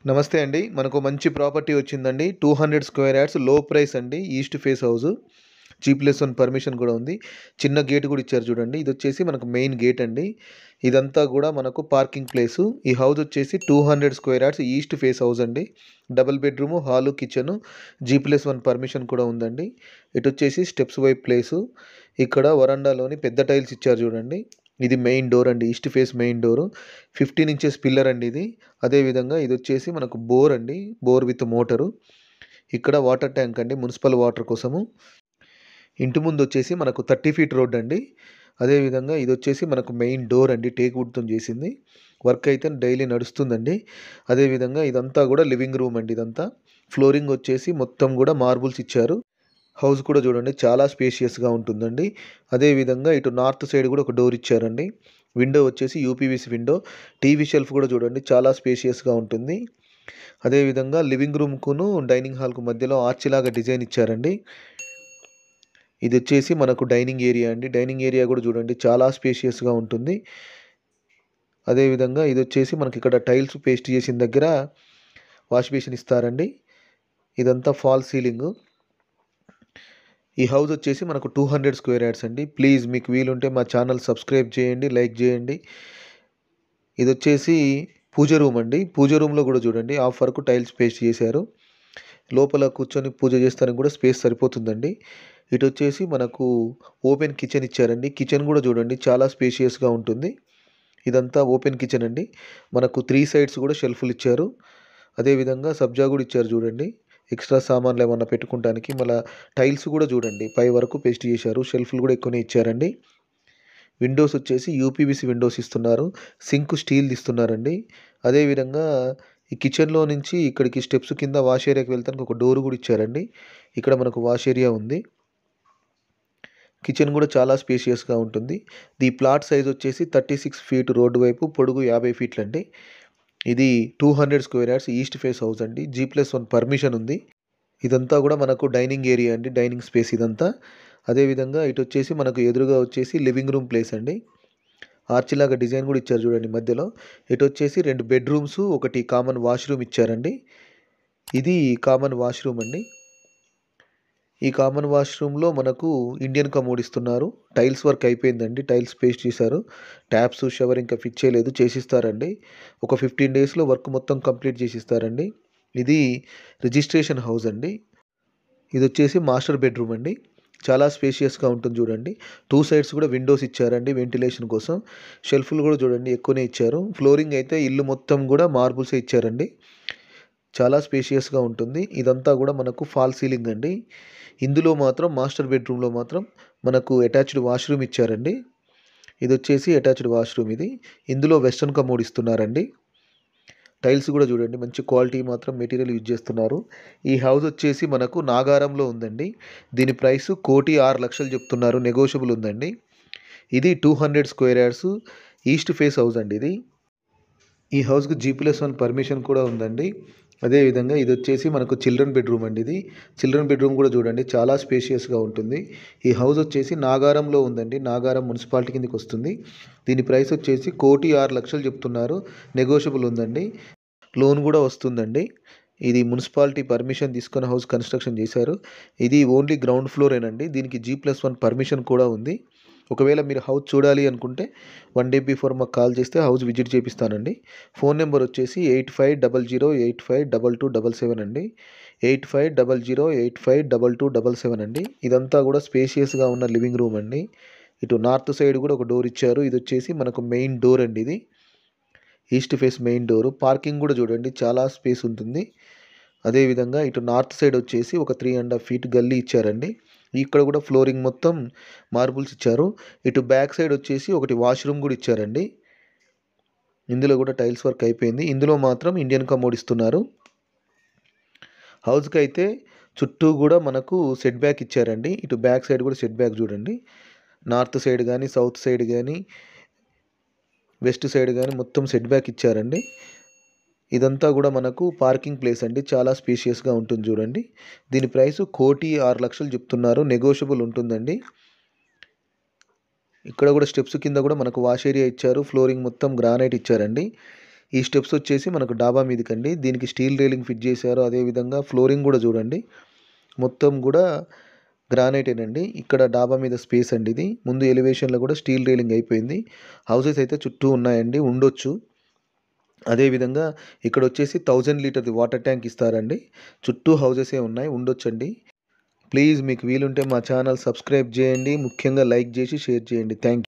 నమస్తే అండి. మనకు మంచి ప్రాపర్టీ వచ్చిందండి. 200 స్క్వేర్ యార్డ్స్ లో ప్రైస్ అండి. East face house. G+1 permission కూడా ఉంది. చిన్న గేట్ కూడా ఇచ్చారు చూడండి. ఇది వచ్చేసి మనకు మెయిన్ గేట్ అండి. ఇదంతా కూడా మనకు పార్కింగ్ ప్లేసు. ఈ హౌస్ వచ్చేసి 200 square yards east face house అండి. Double bedroom, hall, kitchen, G+1 permission కూడా ఉందండి. ఇటు వచ్చేసి స్టెప్స్ వైపు ప్లేసు. ఇక్కడ వరండాలోని పెద్ద టైల్స్ ఇచ్చారు చూడండి. ఇది మెయిన్ డోర్ అండి. East face main door. 15 inches pillar అండి ఇది. అదేవిధంగా ఇది వచ్చేసి మనకు బోర్ అండి. Bore with motor. ఇక్కడ వాటర్ ట్యాంక్ అండి, మున్సిపల్ వాటర్ కోసము. ఇంటి ముందు వచ్చేసి మనకు 30 ఫీట్ రోడ్ అండి. అదేవిధంగా ఇది వచ్చేసి మనకు మెయిన్ డోర్ అండి, టేక్ వుడ్తో చేసింది. వర్క్ అయితే డైలీ నడుస్తుందండి. అదేవిధంగా ఇదంతా కూడా లివింగ్ రూమ్ అండి. ఇదంతా ఫ్లోరింగ్ వచ్చేసి మొత్తం కూడా మార్బుల్స్ ఇచ్చారు. హౌస్ కూడా చూడండి చాలా స్పేషియస్గా ఉంటుందండి. అదేవిధంగా ఇటు నార్త్ సైడ్ కూడా ఒక డోర్ ఇచ్చారండి. విండో వచ్చేసి యూపీవీసీ విండో. టీవీ షెల్ఫ్ కూడా చూడండి చాలా స్పేషియస్గా ఉంటుంది. అదేవిధంగా లివింగ్ రూమ్కును డైనింగ్ హాల్కు మధ్యలో ఆర్చ్ లాగా డిజైన్ ఇచ్చారండి. ఇది వచ్చేసి మనకు డైనింగ్ ఏరియా అండి. డైనింగ్ ఏరియా కూడా చూడండి చాలా స్పేషియస్గా ఉంటుంది. అదేవిధంగా ఇది వచ్చేసి మనకి ఇక్కడ టైల్స్ పేస్ట్ చేసిన దగ్గర వాష్ బేసిన్ ఇస్తారండి. ఇదంతా ఫాల్ సీలింగ్. ఈ హౌస్ వచ్చేసి మనకు 200 స్క్వేర్ యార్డ్స్ అండి. ప్లీజ్ మీకు వీలుంటే మా ఛానల్ సబ్స్క్రైబ్ చేయండి, లైక్ చేయండి. ఇది వచ్చేసి పూజ రూమ్ అండి. పూజ రూమ్లో కూడా చూడండి హాఫ్ వరకు టైల్స్ పేస్ట్ చేశారు. లోపల కూర్చొని పూజ చేస్తానికి కూడా స్పేస్ సరిపోతుందండి. ఇటు వచ్చేసి మనకు ఓపెన్ కిచెన్ ఇచ్చారండి. కిచెన్ కూడా చూడండి చాలా స్పేషియస్గా ఉంటుంది. ఇదంతా ఓపెన్ కిచెన్ అండి. మనకు 3 సైడ్స్ కూడా షెల్ఫ్లు ఇచ్చారు. అదేవిధంగా సబ్జా కూడా ఇచ్చారు చూడండి, ఎక్స్ట్రా సామాన్లు ఏమన్నా పెట్టుకోవడానికి. మళ్ళీ టైల్స్ కూడా చూడండి పై వరకు పేస్ట్ చేశారు. షెల్ఫ్లు కూడా ఎక్కువనే ఇచ్చారండి. విండోస్ వచ్చేసి యూపీవీసీ విండోస్ ఇస్తున్నారు. సింక్ స్టీల్ ఇస్తున్నారండి. అదేవిధంగా ఈ కిచెన్లో నుంచి ఇక్కడికి స్టెప్స్ కింద వాష్ ఏరియాకి వెళ్తానికి ఒక డోర్ కూడా ఇచ్చారండి. ఇక్కడ మనకు వాష్ ఏరియా ఉంది. కిచెన్ కూడా చాలా స్పేషియస్గా ఉంటుంది. ఈ ప్లాట్ సైజ్ వచ్చేసి 36 ఫీట్ రోడ్డు వైపు, పొడుగు 50 ఫీట్లు అండి. ఇది 200 square yards east face house అండి. G+1 పర్మిషన్ ఉంది. ఇదంతా కూడా మనకు డైనింగ్ ఏరియా అండి, డైనింగ్ స్పేస్ ఇదంతా. అదేవిధంగా ఇటు వచ్చేసి మనకు ఎదురుగా వచ్చేసి లివింగ్ రూమ్ ప్లేస్ అండి. ఆర్చ్ లాగా డిజైన్ కూడా ఇచ్చారు చూడండి మధ్యలో. ఇటు వచ్చేసి 2 బెడ్రూమ్స్, ఒకటి కామన్ వాష్రూమ్ ఇచ్చారండి. ఇది కామన్ వాష్రూమ్ అండి. ఈ కామన్ వాష్రూమ్లో మనకు ఇండియన్ కమోడ్ ఇస్తున్నారు. టైల్స్ వర్క్ అయిపోయిందండి. టైల్స్ పేస్ట్ చేశారు. ట్యాప్స్, షవర్ ఇంకా ఫిట్ చేయలేదు, చేసిస్తారండి. ఒక 15 డేస్లో వర్క్ మొత్తం కంప్లీట్ చేసిస్తారండి. ఇది రిజిస్ట్రేషన్ హౌస్ అండి. ఇది వచ్చేసి మాస్టర్ బెడ్రూమ్ అండి. చాలా స్పేషియస్గా ఉంటుంది చూడండి. 2 సైడ్స్ కూడా విండోస్ ఇచ్చారండి వెంటిలేషన్ కోసం. షెల్ఫ్లు కూడా చూడండి ఎక్కువనే ఇచ్చారు. ఫ్లోరింగ్ అయితే ఇల్లు మొత్తం కూడా మార్బుల్సే ఇచ్చారండి. చాలా స్పేషియస్గా ఉంటుంది. ఇదంతా కూడా మనకు ఫాల్ సీలింగ్ అండి. ఇందులో మాత్రం మాస్టర్ బెడ్రూమ్లో మాత్రం మనకు అటాచ్డ్ వాష్రూమ్ ఇచ్చారండి. ఇది వచ్చేసి అటాచ్డ్ వాష్రూమ్ ఇది. ఇందులో వెస్టర్న్ కమోడ్ ఇస్తున్నారండి. టైల్స్ కూడా చూడండి మంచి క్వాలిటీ మాత్రం మెటీరియల్ యూజ్ చేస్తున్నారు. ఈ హౌస్ వచ్చేసి మనకు నాగారంలో ఉందండి. దీని ప్రైస్ 1,06,00,000 చెప్తున్నారు. నెగోషియబుల్ ఉందండి. ఇది 200 square yards east face house అండి ఇది. ఈ హౌస్కి G+1 పర్మిషన్ కూడా ఉందండి. అదేవిధంగా ఇది వచ్చేసి మనకు చిల్డ్రన్ బెడ్రూమ్ అండి. ఇది చిల్డ్రన్ బెడ్రూమ్ కూడా చూడండి చాలా స్పేషియస్గా ఉంటుంది. ఈ హౌస్ వచ్చేసి నాగారంలో ఉందండి. నాగారం మున్సిపాలిటీ కిందకి వస్తుంది. దీని ప్రైస్ వచ్చేసి 1,06,00,000 చెప్తున్నారు. నెగోషియబుల్ ఉందండి. లోన్ కూడా వస్తుందండి. ఇది మున్సిపాలిటీ పర్మిషన్ తీసుకొని హౌస్ కన్స్ట్రక్షన్ చేశారు. ఇది ఓన్లీ గ్రౌండ్ ఫ్లోరేనండి. దీనికి G+1 పర్మిషన్ కూడా ఉంది. ఒకవేళ మీరు హౌస్ చూడాలి అనుకుంటే 1 డే బిఫోర్ మాకు కాల్ చేస్తే హౌస్ విజిట్ చేపిస్తానండి. ఫోన్ నెంబర్ వచ్చేసి 8500852277 అండి. 8500852277 అండి. ఇదంతా కూడా స్పేషియస్గా ఉన్న లివింగ్ రూమ్ అండి. ఇటు నార్త్ సైడ్ కూడా ఒక డోర్ ఇచ్చారు. ఇది వచ్చేసి మనకు మెయిన్ డోర్ అండి. ఇది east face main door. Parking కూడా చూడండి చాలా స్పేస్ ఉంటుంది. అదేవిధంగా ఇటు నార్త్ సైడ్ వచ్చేసి ఒక 3.5 ఫీట్ గల్లీ ఇచ్చారండి. ఇక్కడ కూడా ఫ్లోరింగ్ మొత్తం మార్బుల్స్ ఇచ్చారు. ఇటు బ్యాక్ సైడ్ వచ్చేసి ఒకటి వాష్రూమ్ కూడా ఇచ్చారండి. ఇందులో కూడా టైల్స్ వర్క్ అయిపోయింది. ఇందులో మాత్రం ఇండియన్ కమోడ్ ఇస్తున్నారు. హౌస్కి అయితే చుట్టూ కూడా మనకు సెట్ బ్యాక్ ఇచ్చారండి. ఇటు బ్యాక్ సైడ్ కూడా సెట్ బ్యాక్ చూడండి. నార్త్ సైడ్ కానీ, సౌత్ సైడ్ కానీ, వెస్ట్ సైడ్ కానీ మొత్తం సెట్ బ్యాక్ ఇచ్చారండి. ఇదంతా కూడా మనకు పార్కింగ్ ప్లేస్ అండి. చాలా స్పేషియస్గా ఉంటుంది చూడండి. దీని ప్రైస్ 1,06,00,000 చెప్తున్నారు. నెగోషియబుల్ ఉంటుందండి. ఇక్కడ కూడా స్టెప్స్ కింద కూడా మనకు వాష్ ఏరియా ఇచ్చారు. ఫ్లోరింగ్ మొత్తం గ్రానైట్ ఇచ్చారండి. ఈ స్టెప్స్ వచ్చేసి మనకు డాబా మీదకండి. దీనికి స్టీల్ రైలింగ్ ఫిట్ చేశారు. అదేవిధంగా ఫ్లోరింగ్ కూడా చూడండి, మొత్తం కూడా గ్రానైటేనండి. ఇక్కడ డాబా మీద స్పేస్ అండి ఇది. ముందు ఎలివేషన్లో కూడా స్టీల్ రైలింగ్ అయిపోయింది. హౌసెస్ అయితే చుట్టూ ఉన్నాయండి, ఉండొచ్చు. అదేవిధంగా ఇక్కడ వచ్చేసి 1000 లీటర్ది వాటర్ ట్యాంక్ ఇస్తారండి. చుట్టూ హౌసెసే ఉన్నాయి, ఉండొచ్చండి. ప్లీజ్ మీకు వీలుంటే మా ఛానల్ సబ్స్క్రైబ్ చేయండి. ముఖ్యంగా లైక్ చేసి షేర్ చేయండి. Thank you.